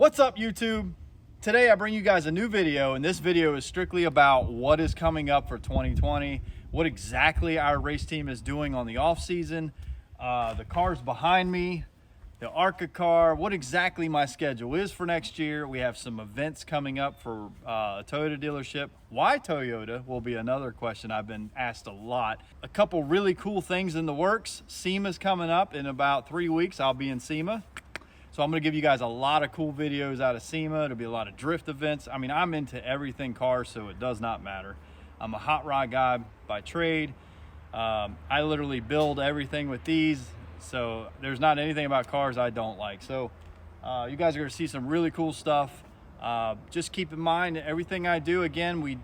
What's up, YouTube? Today I bring you guys a new video, and this video is strictly about what is coming up for 2020, what exactly our race team is doing on the off season, the cars behind me, the ARCA car, what exactly my schedule is for next year. We have some events coming up for a Toyota dealership. Why Toyota will be another question I've been asked a lot. A couple really cool things in the works. SEMA's coming up in about 3 weeks. I'll be in SEMA. So I'm gonna give you guys a lot of cool videos out of SEMA. It'll be a lot of drift events. I mean, I'm into everything cars, so it does not matter. I'm a hot rod guy by trade. I literally build everything with these, so there's not anything about cars I don't like. So you guys are gonna see some really cool stuff. Just keep in mind that everything I do, again, we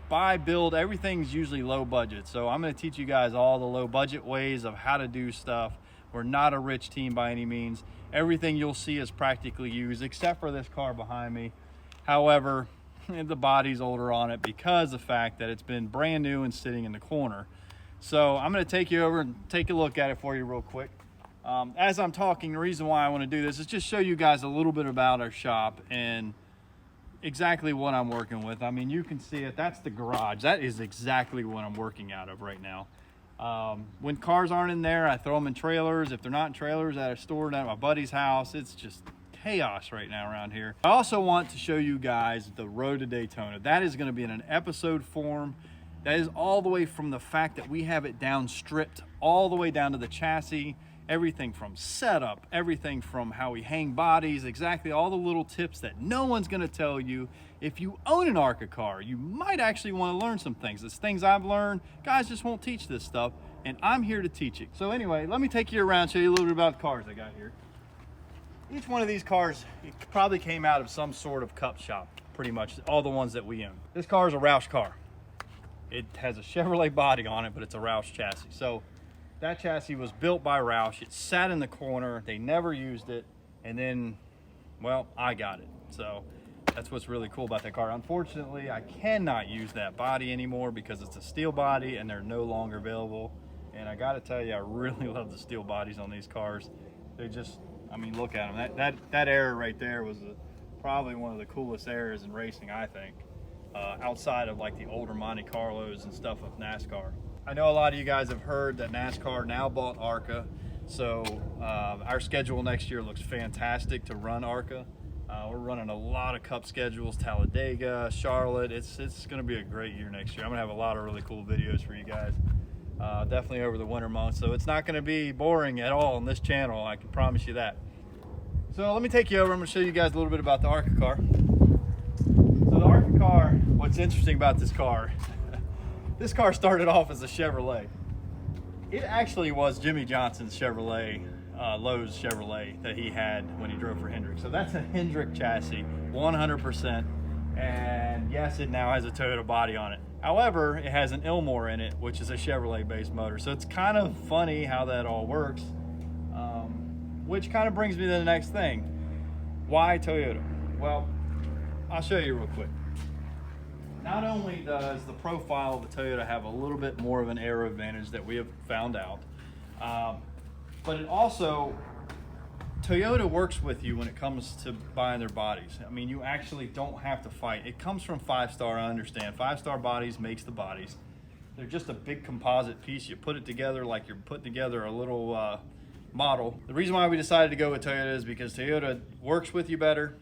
buy, build, everything's usually low budget. So I'm gonna teach you guys all the low budget ways of how to do stuff. We're not a rich team by any means. Everything you'll see is practically used except for this car behind me. However, the body's older on it because of the fact that it's been brand new and sitting in the corner. So I'm gonna take you over and take a look at it for you real quick. As I'm talking, the reason why I wanna do this is just show you guys a little bit about our shop and exactly what I'm working with. I mean, you can see it, that's the garage. That is exactly what I'm working out of right now. When cars aren't in there, I throw them in trailers. If they're not in trailers, at a store down at my buddy's house. It's just chaos right now around here. I also want to show you guys the road to Daytona. That is going to be in an episode form. That is all the way from the fact that we have it down stripped all the way down to the chassis, everything from setup, everything from how we hang bodies, exactly all the little tips that no one's going to tell you. If you own an ARCA car, you might actually want to learn some things. It's things I've learned. Guys just won't teach this stuff, and I'm here to teach it. So anyway, let me take you around, show you a little bit about the cars I got here. Each one of these cars, it probably came out of some sort of cup shop, pretty much all the ones that we own. This car is a Roush car. It has a Chevrolet body on it, but it's a Roush chassis. So that chassis was built by Roush. It sat in the corner. They never used it. And then, well, I got it. So that's what's really cool about that car. Unfortunately, I cannot use that body anymore because it's a steel body and they're no longer available. And I gotta tell you, I really love the steel bodies on these cars. They just, I mean, look at them. That error right there was probably one of the coolest errors in racing, I think. Outside of like the older Monte Carlos and stuff of NASCAR. I know a lot of you guys have heard that NASCAR now bought ARCA, so our schedule next year looks fantastic to run ARCA. We're running a lot of cup schedules, Talladega, Charlotte. It's going to be a great year next year. I'm going to have a lot of really cool videos for you guys, definitely over the winter months. So it's not going to be boring at all on this channel, I can promise you that. So let me take you over. I'm going to show you guys a little bit about the ARCA car. So the ARCA car, what's interesting about this car, this car started off as a Chevrolet. It actually was Jimmy Johnson's Chevrolet, Lowe's Chevrolet that he had when he drove for Hendrick. So that's a Hendrick chassis, 100%. And yes, it now has a Toyota body on it. However, it has an Ilmor in it, which is a Chevrolet-based motor. So it's kind of funny how that all works, which kind of brings me to the next thing. Why Toyota? Well, I'll show you real quick. Not only does the profile of the Toyota have a little bit more of an aero advantage that we have found out, but it also, Toyota works with you when it comes to buying their bodies. I mean, you actually don't have to fight. It comes from 5-star, I understand. 5-star bodies makes the bodies. They're just a big composite piece. You put it together like you're putting together a little model. The reason why we decided to go with Toyota is because Toyota works with you better,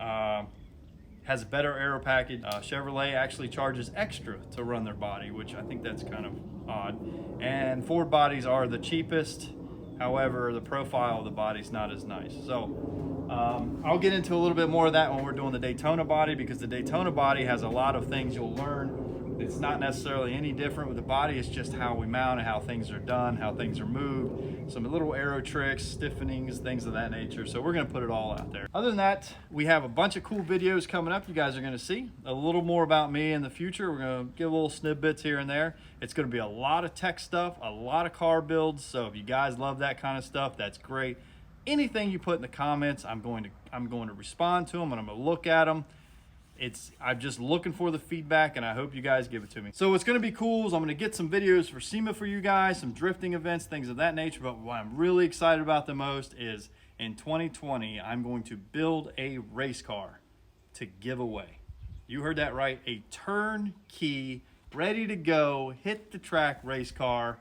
has a better aero package. Chevrolet actually charges extra to run their body, which I think that's kind of odd. And Ford bodies are the cheapest. However, the profile of the body's not as nice. So I'll get into a little bit more of that when we're doing the Daytona body, because the Daytona body has a lot of things you'll learn. It's not necessarily any different with the body. It's just how we mount and how things are done, how things are moved, some little aero tricks, stiffenings, things of that nature. So we're gonna put it all out there. Other than that, we have a bunch of cool videos coming up. You guys are gonna see a little more about me in the future. We're gonna give little snippets here and there. It's gonna be a lot of tech stuff, a lot of car builds. So if you guys love that kind of stuff, that's great. Anything you put in the comments, I'm going to respond to them and I'm gonna look at them. I'm just looking for the feedback, and I hope you guys give it to me. So what's going to be cool is I'm going to get some videos for SEMA for you guys, some drifting events, things of that nature. But what I'm really excited about the most is in 2020, I'm going to build a race car to give away. You heard that right, a turnkey, ready to go, hit the track race car.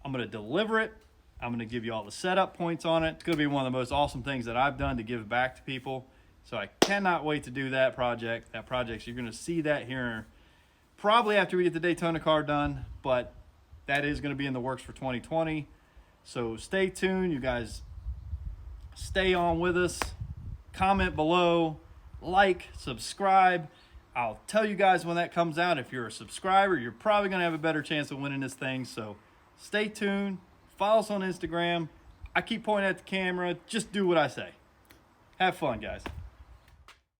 I'm gonna deliver it. I'm gonna give you all the setup points on it. It's gonna be one of the most awesome things that I've done to give back to people. So I cannot wait to do that project. You're gonna see that here probably after we get the Daytona car done, but that is gonna be in the works for 2020. So stay tuned, you guys. Stay on with us. Comment below, like, subscribe. I'll tell you guys when that comes out. If you're a subscriber, you're probably gonna have a better chance of winning this thing. So stay tuned. Follow us on Instagram. I keep pointing at the camera. Just do what I say. Have fun, guys.